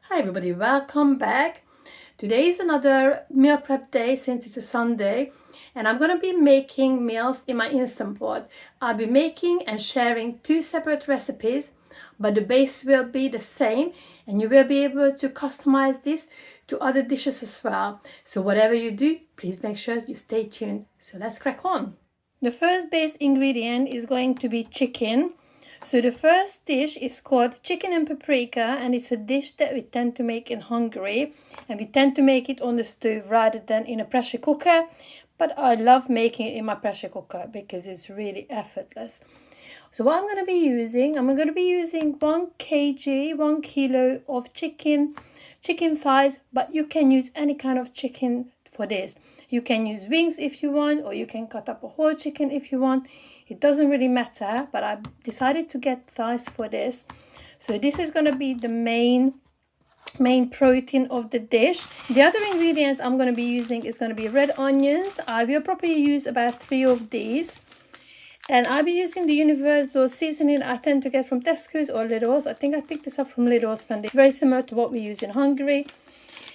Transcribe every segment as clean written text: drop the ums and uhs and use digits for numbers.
Hi everybody, welcome back. Today is another meal prep day since it's a Sunday, and I'm going to be making meals in my Instant Pot. I'll be making and sharing two separate recipes, but the base will be the same and you will be able to customize this to other dishes as well. So whatever you do, please make sure you stay tuned. So let's crack on. The first base ingredient is going to be chicken. So the first dish is called chicken and paprika, and it's a dish that we tend to make in Hungary, and we tend to make it on the stove rather than in a pressure cooker, but I love making it in my pressure cooker because it's really effortless. So what I'm going to be using, 1 kg, 1 kilo of chicken thighs, but you can use any kind of chicken for this. You can use wings if you want, or you can cut up a whole chicken if you want. It doesn't really matter, but I decided to get thighs for this. So this is going to be the main protein of the dish. The other ingredients I'm going to be using is going to be red onions. I will probably use about 3 of these. And I'll be using the universal seasoning I tend to get from Tesco's or Lidl's. I think I picked this up from Lidl's, and it's very similar to what we use in Hungary.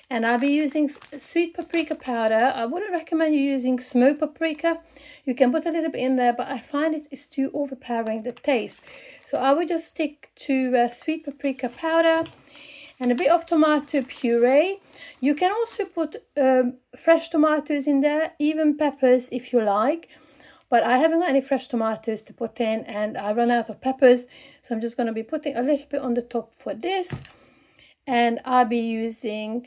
And I'll be using sweet paprika powder. I wouldn't recommend you using smoked paprika. You can put a little bit in there, but I find it is too overpowering the taste. So I would just stick to sweet paprika powder and a bit of tomato puree. You can also put fresh tomatoes in there, even peppers if you like. But I haven't got any fresh tomatoes to put in, and I run out of peppers. So I'm just going to be putting a little bit on the top for this. And I'll be using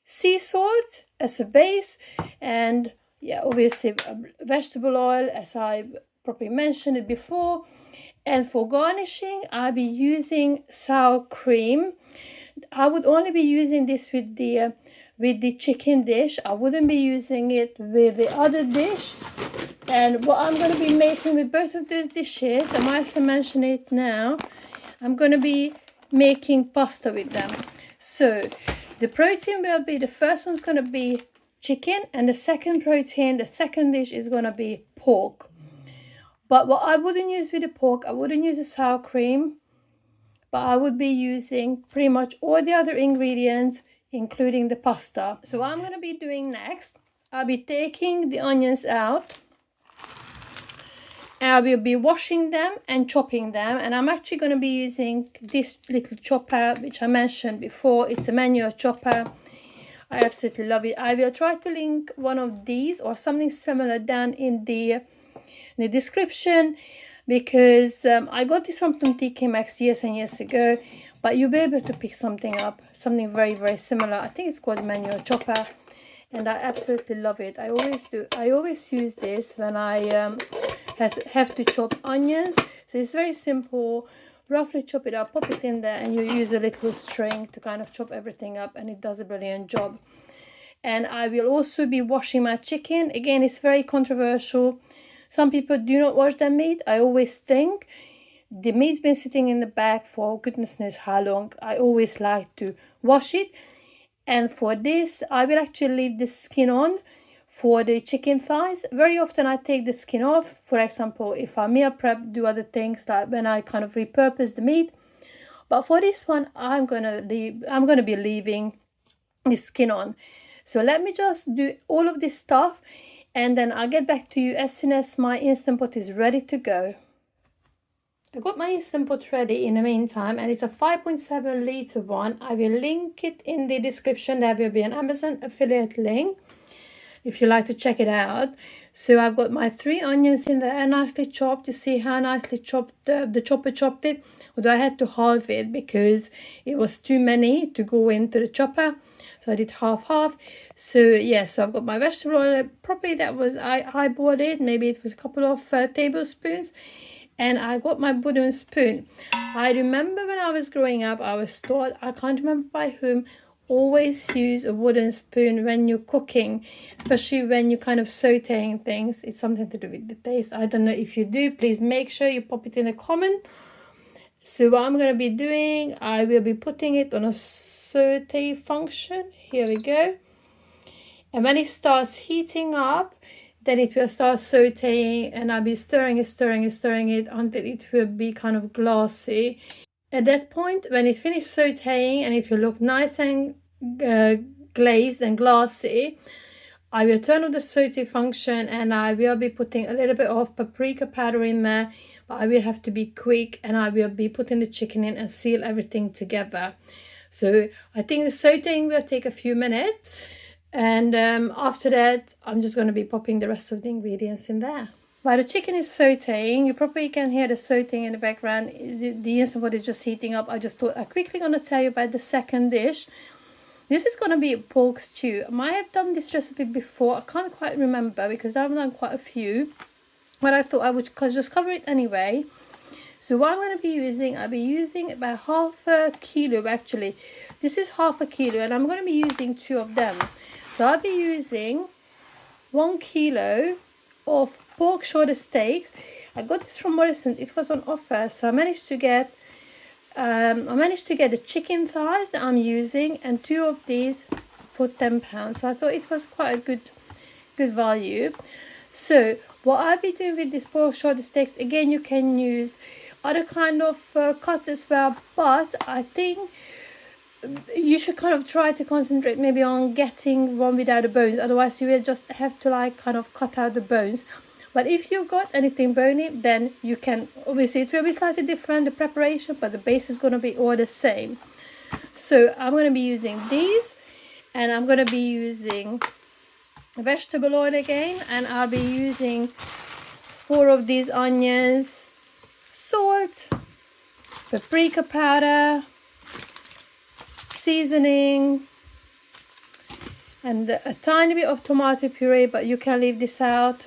sea salt as a base, and obviously vegetable oil, as I probably mentioned it before. And for garnishing, I'll be using sour cream. I would only be using this with the chicken dish. I wouldn't be using it with the other dish. And what I'm going to be making with both of those dishes, I might also mention it now, I'm going to be making pasta with them. So the protein will be, the first one's going to be chicken, and the second dish is going to be pork. But what I wouldn't use with the pork, I wouldn't use a sour cream, but I would be using pretty much all the other ingredients, including the pasta. So what I'm going to be doing next, I'll be taking the onions out. I will be washing them and chopping them, and I'm actually going to be using this little chopper which I mentioned before. It's a manual chopper. I absolutely love it. I will try to link one of these or something similar down in the description, because I got this from TK Maxx years and years ago, but you'll be able to pick something up, something very, very similar. I think it's called a manual chopper, and I absolutely love it. I always do. I always use this when I have to chop onions. So it's very simple. Roughly chop it up, pop it in there, and you use a little string to kind of chop everything up, and it does a brilliant job. And I will also be washing my chicken. Again, it's very controversial. Some people do not wash their meat. I always think the meat's been sitting in the bag for goodness knows how long. I always like to wash it. And for this, I will actually leave the skin on. For the chicken thighs, very often I take the skin off. For example, if I meal prep, do other things like when I kind of repurpose the meat. But for this one, I'm gonna be leaving the skin on. So let me just do all of this stuff, and then I'll get back to you as soon as my Instant Pot is ready to go. I got my Instant Pot ready in the meantime, and it's a 5.7 litre one. I will link it in the description. There will be an Amazon affiliate link if you like to check it out. So I've got my 3 onions in there nicely chopped. You see how nicely chopped the chopper chopped it, although I had to halve it because it was too many to go into the chopper, so I did half. So yeah, so I've got my vegetable oil. Probably that was, I bought it, maybe it was a couple of tablespoons. And I got my wooden spoon. I remember when I was growing up, I was taught, I can't remember by whom, always use a wooden spoon when you're cooking, especially when you're kind of sauteing things. It's something to do with the taste. I don't know if you do. Please make sure you pop it in a comment. So what I'm going to be doing, I will be putting it on a saute function. Here we go. And when it starts heating up, then it will start sauteing, and I'll be stirring it until it will be kind of glassy. At that point, when it finished sauteing and it will look nice and glazed and glossy, I will turn on the saute function and I will be putting a little bit of paprika powder in there, but I will have to be quick and I will be putting the chicken in and seal everything together. So I think the sauteing will take a few minutes, and after that I'm just going to be popping the rest of the ingredients in there. While the chicken is sauteing, you probably can hear the sauteing in the background. The Instant Pot is just heating up. I just thought I'm quickly going to tell you about the second dish. This is going to be a pork stew. I might have done this recipe before. I can't quite remember because I've done quite a few. But I thought I would just cover it anyway. So what I'm going to be using, I'll be using about half a kilo actually. This is half a kilo and I'm going to be using 2 of them. So I'll be using 1 kilo of pork shoulder steaks. I got this from Morrison. It was on offer, so I managed to get the chicken thighs that I'm using, and 2 of these for £10. So I thought it was quite a good value. So what I'll be doing with this pork shoulder steaks, again, you can use other kind of cuts as well, but I think you should kind of try to concentrate maybe on getting one without the bones, otherwise you will just have to like kind of cut out the bones. But if you've got anything bony, then you can, obviously it will be slightly different, the preparation, but the base is going to be all the same. So I'm going to be using these, and I'm going to be using vegetable oil again, and I'll be using 4 of these onions, salt, paprika powder, seasoning, and a tiny bit of tomato puree, but you can leave this out,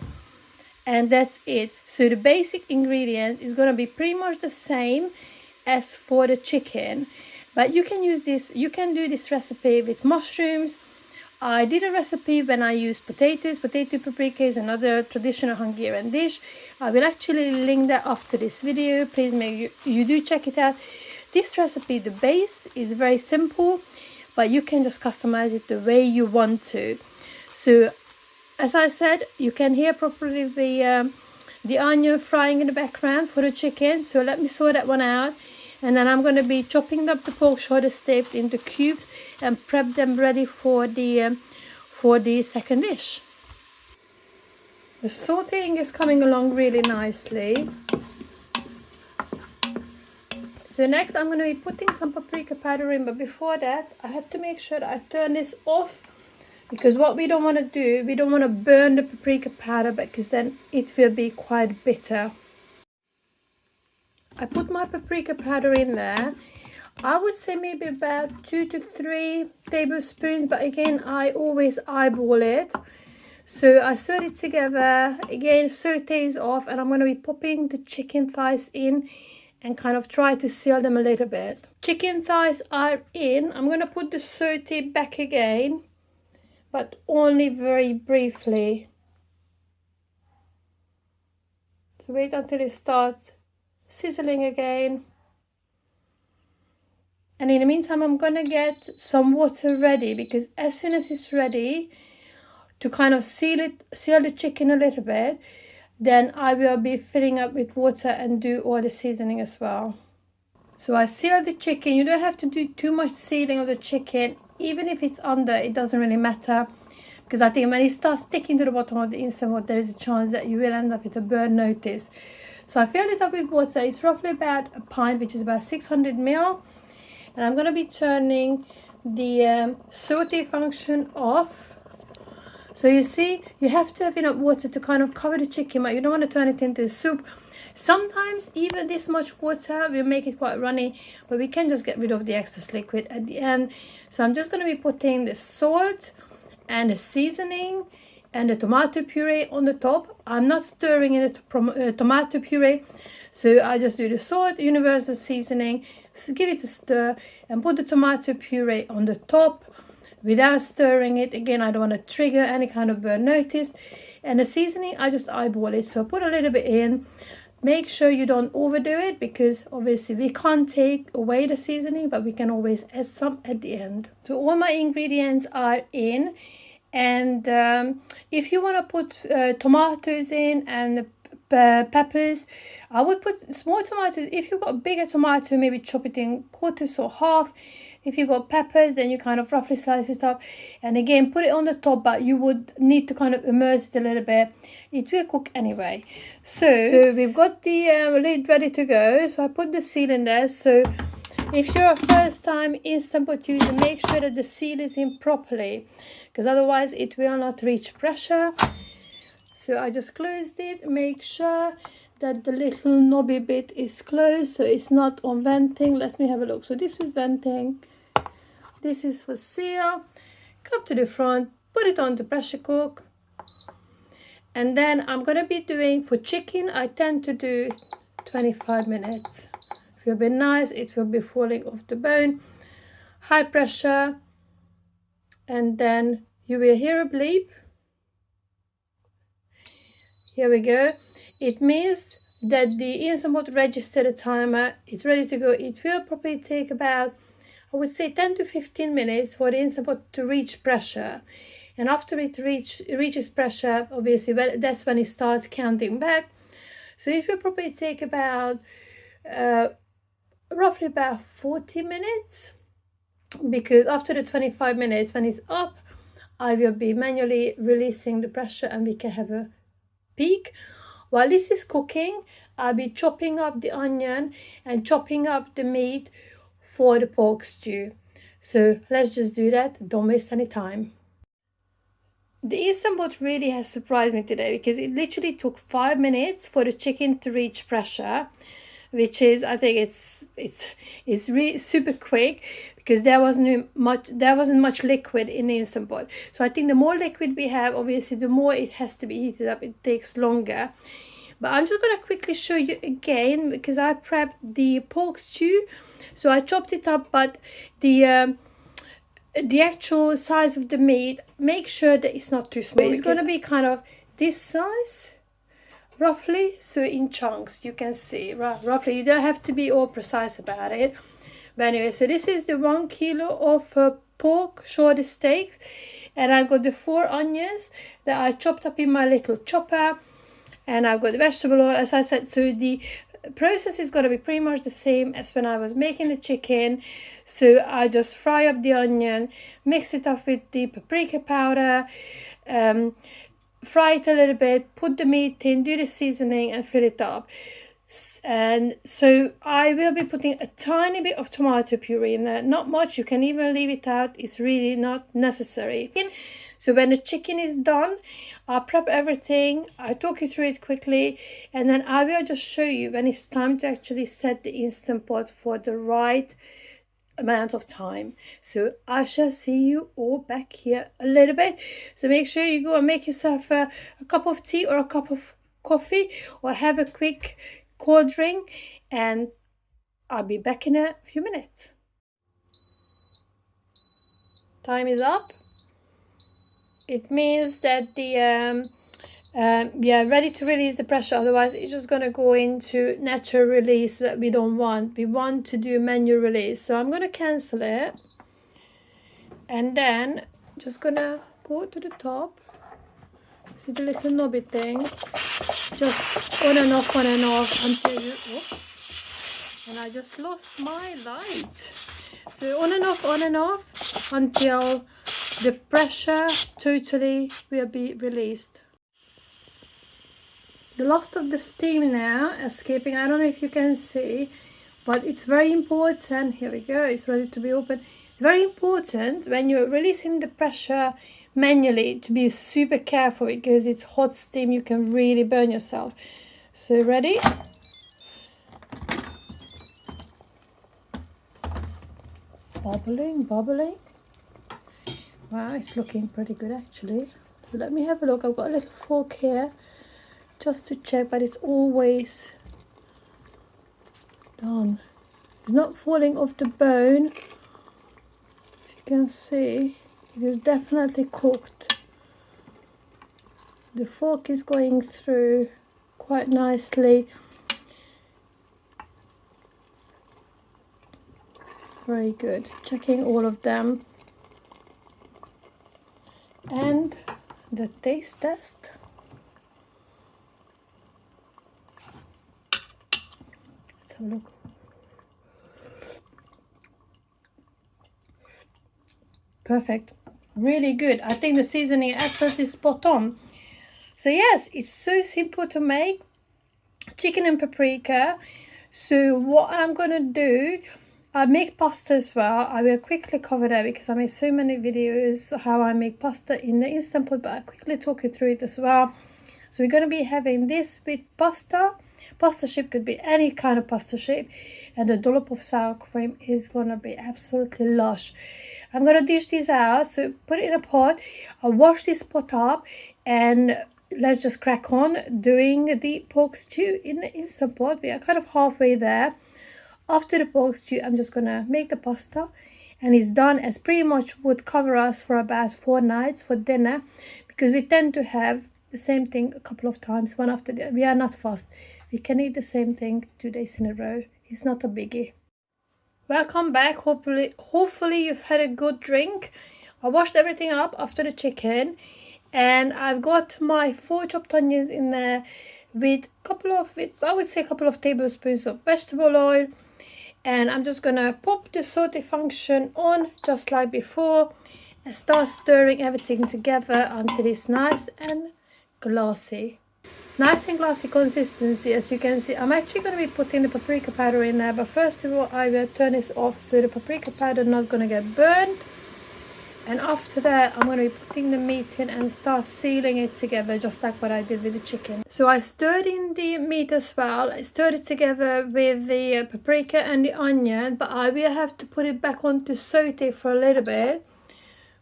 and that's it. So the basic ingredients is going to be pretty much the same as for the chicken, but you can use this, you can do this recipe with mushrooms. I did a recipe when I used potatoes. Potato paprika is another traditional Hungarian dish. I will actually link that after this video. Please make you do check it out. This recipe, the base is very simple, but you can just customize it the way you want to. So as I said, you can hear properly the onion frying in the background for the chicken. So let me sort that one out, and then I'm going to be chopping up the pork shoulder steaks into cubes and prep them ready for the second dish. The sauteing is coming along really nicely. So next I'm going to be putting some paprika powder in, but before that I have to make sure that I turn this off, because what we don't want to do, we don't want to burn the paprika powder because then it will be quite bitter. I put my paprika powder in there. I would say maybe about 2 to 3 tablespoons, but again I always eyeball it. So I stir it together, again sautés off, and I'm going to be popping the chicken thighs in and kind of try to seal them a little bit. Chicken thighs are in. I'm going to put the saute back again, but only very briefly. So wait until it starts sizzling again. And in the meantime, I'm going to get some water ready, because as soon as it's ready to kind of seal the chicken a little bit, then I will be filling up with water and do all the seasoning as well. So I seal the chicken. You don't have to do too much sealing of the chicken. Even if it's under, it doesn't really matter, because I think when it starts sticking to the bottom of the Instant Pot, there is a chance that you will end up with a burn notice. So I filled it up with water. It's roughly about a pint, which is about 600 ml. And I'm going to be turning the saute function off. So you see, you have to have enough water to kind of cover the chicken, but you don't want to turn it into a soup. Sometimes even this much water will make it quite runny, but we can just get rid of the excess liquid at the end. So I'm just going to be putting the salt and the seasoning and the tomato puree on the top. I'm not stirring in the tomato puree, so I just do the salt, universal seasoning, give it a stir, and put the tomato puree on the top without stirring it. Again, I don't want to trigger any kind of burn notice. And the seasoning, I just eyeball it. So put a little bit in. Make sure you don't overdo it, because obviously we can't take away the seasoning, but we can always add some at the end. So all my ingredients are in. And if you want to put tomatoes in and peppers. I would put small tomatoes. If you've got a bigger tomato, maybe chop it in quarters or half. If you've got peppers, then you kind of roughly slice it up. And again, put it on the top, but you would need to kind of immerse it a little bit. It will cook anyway. So we've got the lid ready to go. So I put the seal in there. So if you're a first time Instant Pot user, make sure that the seal is in properly, because otherwise it will not reach pressure. So I just closed it. Make sure that the little knobby bit is closed, so it's not on venting. Let me have a look. So this is venting. This is for seal. Come to the front, put it on the pressure cook. And then I'm going to be doing, for chicken, I tend to do 25 minutes. It will be nice. It will be falling off the bone. High pressure. And then you will hear a bleep. Here we go. It means that the Instant Pot registered a timer. It's ready to go. It will probably take about, I would say, 10 to 15 minutes for the Instant Pot to reach pressure. And after it reaches pressure, obviously, that's when it starts counting back. So it will probably take about, roughly about 40 minutes. Because after the 25 minutes, when it's up, I will be manually releasing the pressure and we can have a peek. While this is cooking, I'll be chopping up the onion and chopping up the meat for the pork stew. So let's just do that. Don't waste any time. The Instant Pot really has surprised me today, because it literally took 5 minutes for the chicken to reach pressure, which is, I think it's really super quick, because there wasn't much liquid in the Instant Pot. So I think the more liquid we have, obviously the more it has to be heated up. It takes longer. But I'm just going to quickly show you again, because I prepped the pork stew. So I chopped it up, but the actual size of the meat, make sure that it's not too small. It's going to be kind of this size, roughly. So in chunks, you can see, roughly. You don't have to be all precise about it. But anyway, so this is the 1 kilo of pork shoulder steaks. And I've got the 4 onions that I chopped up in my little chopper. And I've got the vegetable oil, as I said. So the process is going to be pretty much the same as when I was making the chicken. So I just fry up the onion, mix it up with the paprika powder, fry it a little bit, put the meat in, do the seasoning and fill it up. And so I will be putting a tiny bit of tomato puree in there, not much. You can even leave it out, it's really not necessary. So when the chicken is done, I'll prep everything, I talk you through it quickly, and then I will just show you when it's time to actually set the Instant Pot for the right amount of time. So I shall see you all back here a little bit. So make sure you go and make yourself a cup of tea or a cup of coffee, or have a quick cold drink, and I'll be back in a few minutes. Time is up. It means that the we are ready to release the pressure, otherwise it's just going to go into natural release that we don't want. We want to do manual release. So I'm going to cancel it, and then just going to go to the top. See the little knobby thing, just on and off until you, oops, and I just lost my light. So on and off until the pressure totally will be released. The last of the steam now escaping. I don't know if you can see, but it's very important. Here we go, it's ready to be opened. It's very important when you're releasing the pressure manually to be super careful, because it's hot steam, you can really burn yourself. So ready? Bubbling. Wow, it's looking pretty good actually. So let me have a look. I've got a little fork here just to check, but it's always done. It's not falling off the bone. If you can see, it is definitely cooked. The fork is going through quite nicely. Very good. Checking all of them. And the taste test. Let's have a look. Perfect. Really good. I think the seasoning is absolutely spot on. So yes, it's so simple to make. Chicken and paprika. So what I'm gonna do, I make pasta as well. I will quickly cover that because I made so many videos how I make pasta in the Instant Pot, but I'll quickly talk you through it as well. So we're gonna be having this with pasta. Pasta shape could be any kind of pasta shape, and the dollop of sour cream is gonna be absolutely lush. I'm gonna dish these out, so put it in a pot. I'll wash this pot up, and let's just crack on doing the pork stew in the Instant Pot. We are kind of halfway there. After the pork stew, I'm just gonna make the pasta, and it's done, as pretty much would cover us for about 4 nights for dinner, because we tend to have the same thing a couple of times, one after the other. We are not fast. We can eat the same thing 2 days in a row. It's not a biggie. Welcome back. Hopefully you've had a good drink. I washed everything up after the chicken, and I've got my 4 chopped onions in there with I would say a couple of tablespoons of vegetable oil, and I'm just gonna pop the saute function on just like before and start stirring everything together until it's nice and glassy. Nice and glassy consistency. As you can see, I'm actually going to be putting the paprika powder in there, but first of all I will turn this off so the paprika powder not going to get burned. And after that I'm going to be putting the meat in and start sealing it together just like what I did with the chicken. So I stirred in the meat as well. I stirred it together with the paprika and the onion, but I will have to put it back on to saute for a little bit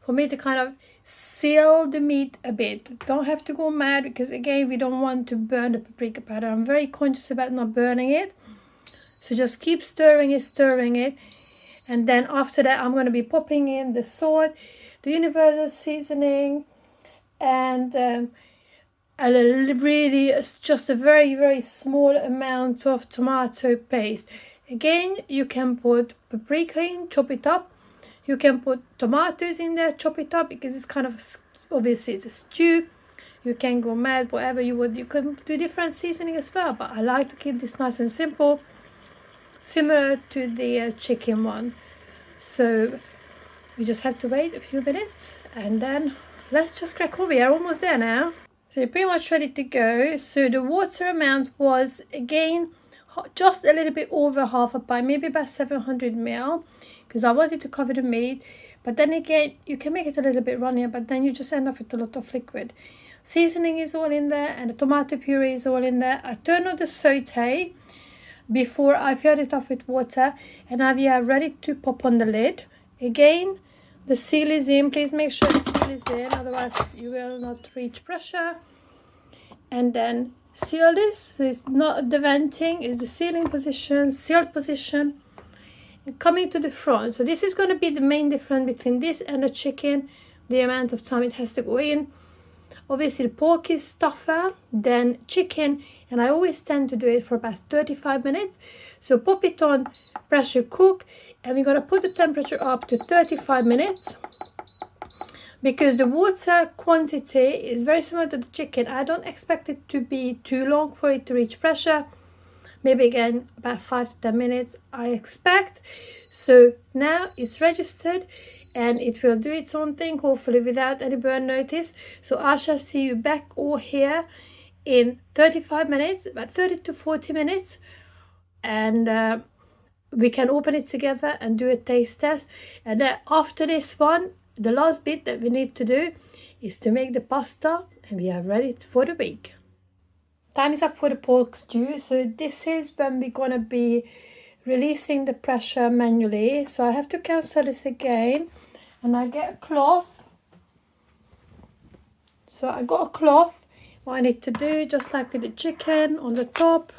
for me to kind of seal the meat a bit. Don't have to go mad, because again we don't want to burn the paprika powder. I'm very conscious about not burning it, so just keep stirring it, and then after that I'm going to be popping in the salt, the universal seasoning, and just a very small amount of tomato paste. Again, you can put paprika in, chop it up. You can put tomatoes in there, chop it up, because it's kind of, obviously it's a stew. You can go mad, whatever you would. You can do different seasoning as well, but I like to keep this nice and simple, similar to the chicken one. So we just have to wait a few minutes, and then let's just crack on. We are almost there now. So you're pretty much ready to go. So the water amount was, again, just a little bit over half a pint, maybe about 700 ml. Because I wanted to cover the meat, but then again you can make it a little bit runnier, but then you just end up with a lot of liquid. Seasoning is all in there, and the tomato puree is all in there. I turned on the saute before I filled it up with water, and now we are ready to pop on the lid. Again, the seal is in. Please make sure the seal is in, otherwise you will not reach pressure. And then seal this. So it's not the venting, it's the sealing position, sealed position. Coming to the front, so this is going to be the main difference between this and the chicken, the amount of time it has to go in. Obviously the pork is tougher than chicken, and I always tend to do it for about 35 minutes. So pop it on pressure cook, and we're going to put the temperature up to 35 minutes, because the water quantity is very similar to the chicken. I don't expect it to be too long for it to reach pressure. Maybe again about 5 to 10 minutes I expect. So now it's registered, and it will do its own thing, hopefully without any burn notice. So I shall see you back all here in 35 minutes, about 30 to 40 minutes, and we can open it together and do a taste test. And then after this one, the last bit that we need to do is to make the pasta, and we are ready for the week. Time is up for the pork stew. So this is when we're gonna be releasing the pressure manually. So I have to cancel this again, and I get a cloth. So I got a cloth. What I need to do, just like with the chicken, on the top,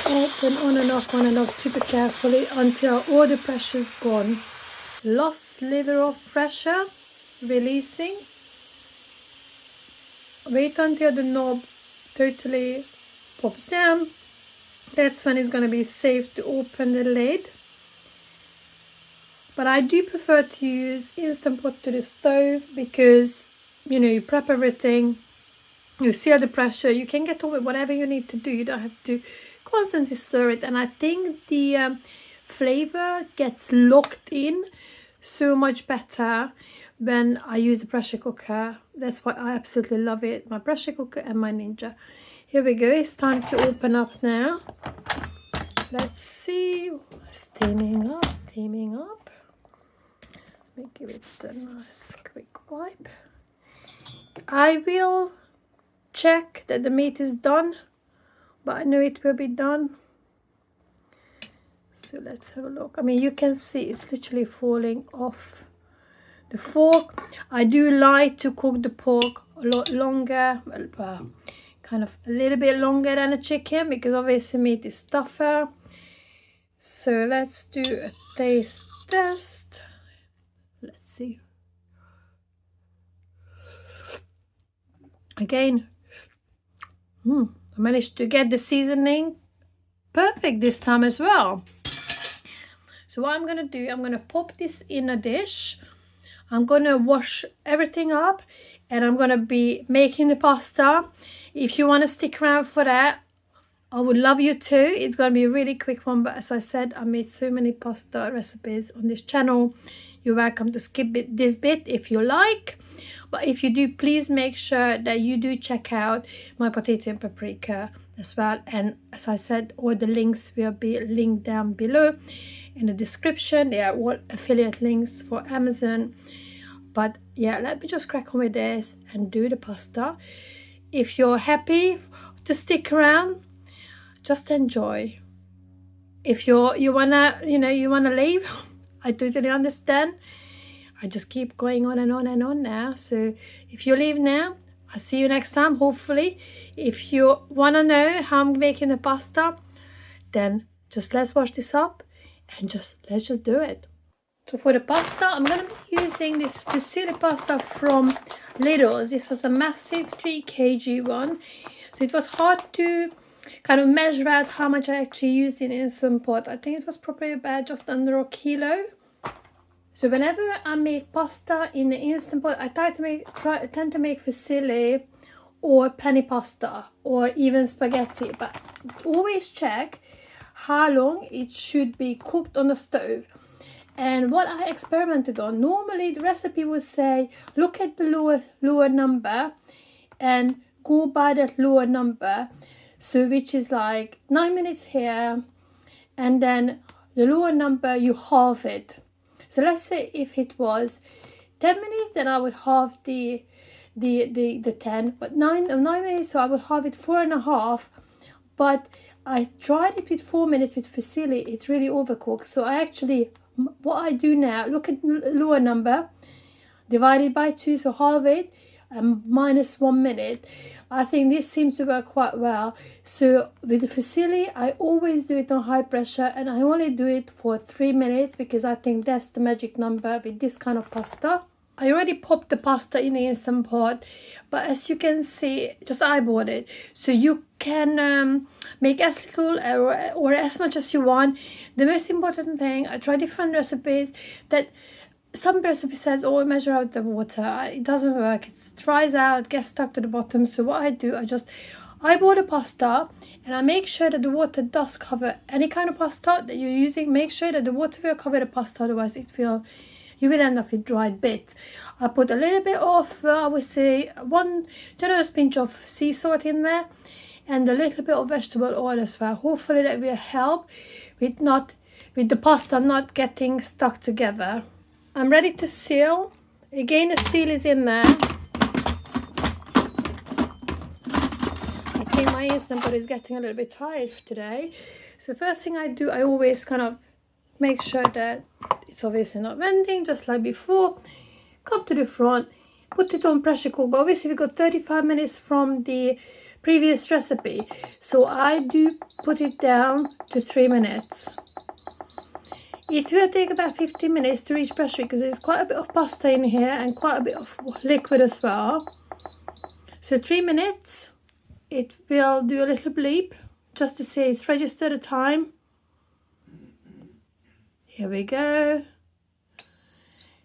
open on and off super carefully until all the pressure's gone. Last sliver of pressure releasing. Wait until the knob totally pops down. That's when it's going to be safe to open the lid. But I do prefer to use Instant Pot to the stove, because you prep everything, you seal the pressure, you can get on with whatever you need to do. You don't have to go constantly stir it, and I think the flavor gets locked in so much better when I use the pressure cooker. That's why I absolutely love it, my pressure cooker and my Ninja. Here we go, it's time to open up now. Let's see, steaming up, steaming up. Let me give it a nice quick wipe. I will check that the meat is done, but I know it will be done. So let's have a look. I mean, you can see it's literally falling off the fork. I do like to cook the pork a lot longer, well, kind of a little bit longer than a chicken, because obviously meat is tougher. So let's do a taste test. Let's see. Again, I managed to get the seasoning perfect this time as well. So what I'm gonna do, I'm gonna pop this in a dish. I'm gonna wash everything up, and I'm gonna be making the pasta. If you want to stick around for that, I would love you to. It's gonna be a really quick one, but as I said, I made so many pasta recipes on this channel. You're welcome to skip this bit if you like, but if you do, please make sure that you do check out my potato and paprika as well. And as I said, all the links will be linked down below in the description. They are all affiliate links for Amazon. But yeah, let me just crack on with this and do the pasta. If you're happy to stick around, just enjoy. If you wanna leave, I totally understand. I just keep going on and on and on now. So if you leave now, I'll see you next time, hopefully. If you wanna know how I'm making the pasta, then just let's wash this up and let's just do it. So for the pasta, I'm gonna be using this fusilli pasta from Lidl's. This was a massive 3 kg one. So it was hard to kind of measure out how much I actually used in Instant Pot. I think it was probably about just under a kilo. So whenever I make pasta in the Instant Pot, I tend to make fusilli or penny pasta or even spaghetti. But always check how long it should be cooked on the stove. And what I experimented on, normally the recipe would say, look at the lower number and go by that lower number. So which is like 9 minutes here, and then the lower number, you halve it. So let's say if it was 10 minutes, then I would halve the 10, but 9 minutes, so I would halve it 4.5. But I tried it with 4 minutes with fusilli, it's really overcooked. So I actually, what I do now, look at the lower number, divide it by 2, so halve it, and minus 1 minute. I think this seems to work quite well. So with the fusilli, I always do it on high pressure, and I only do it for 3 minutes because I think that's the magic number with this kind of pasta. I already popped the pasta in the Instant Pot, but as you can see, just eyeballed it. So you can make as little or as much as you want. The most important thing, I try different recipes that some recipe says, oh, measure out the water. It doesn't work. It dries out, gets stuck to the bottom. So what I do, I just eyeball the pasta, and I make sure that the water does cover any kind of pasta that you're using. Make sure that the water will cover the pasta, otherwise you will end up with dried bits. I put a little bit of, I would say, 1 generous pinch of sea salt in there, and a little bit of vegetable oil as well. Hopefully that will help with the pasta not getting stuck together. I'm ready to seal. Again, the seal is in there. I think my Instant Pot is getting a little bit tired today. So first thing I do, I always kind of make sure that it's obviously not venting, just like before. Come to the front, put it on pressure cook. But obviously we got 35 minutes from the previous recipe. So I do put it down to 3 minutes. It will take about 15 minutes to reach pressure because there's quite a bit of pasta in here and quite a bit of liquid as well. So 3 minutes, it will do a little bleep just to say it's registered the time. Here we go.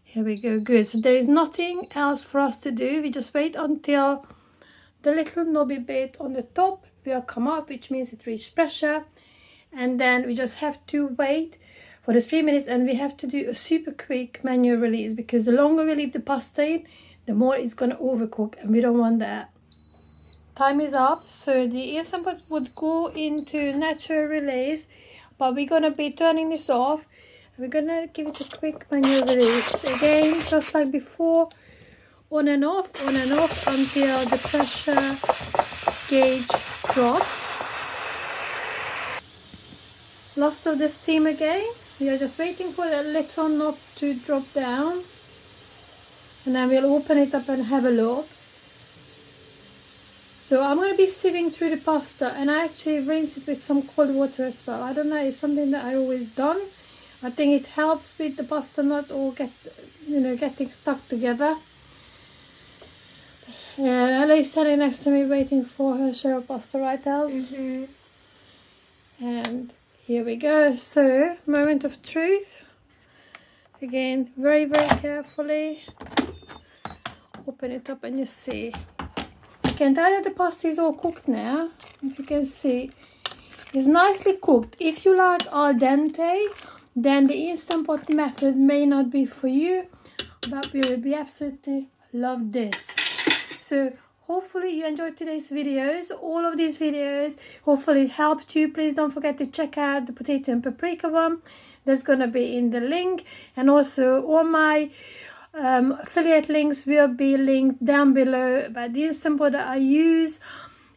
Here we go, good. So there is nothing else for us to do. We just wait until the little knobby bit on the top will come up, which means it reached pressure. and then we just have to wait for the 3 minutes, and we have to do a super quick manual release, because the longer we leave the pasta in, the more it's going to overcook, and we don't want that. Time is up, so the Instant Pot would go into natural release, but we're going to be turning this off. We're going to give it a quick manual release. Again, just like before, on and off until the pressure gauge drops. Lost of the steam again. We are just waiting for the little knob to drop down, and then we'll open it up and have a look. So I'm going to be sieving through the pasta, and I actually rinse it with some cold water as well. I don't know, it's something that I always done. I think it helps with the pasta not all getting stuck together. Yeah, Ella is standing next to me waiting for her share of pasta, right, Els? And here we go. So, moment of truth. Again, very, very carefully. Open it up and you see. You can tell that the pasta is all cooked now. If you can see, it's nicely cooked. If you like al dente, then the Instant Pot method may not be for you, but we will be absolutely love this. So hopefully you enjoyed today's videos, all of these videos. Hopefully it helped you. Please don't forget to check out the potato and paprika one. That's going to be in the link, and also all my affiliate links will be linked down below about the Instant Pot that I use,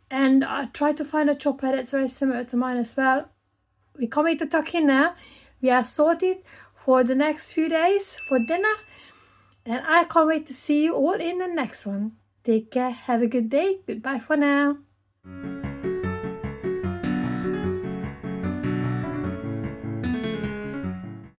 and I try to find a chopper that's very similar to mine as well. We can't wait to tuck in now. We are sorted for the next few days for dinner, and I can't wait to see you all in the next one. Take care, have a good day, goodbye for now.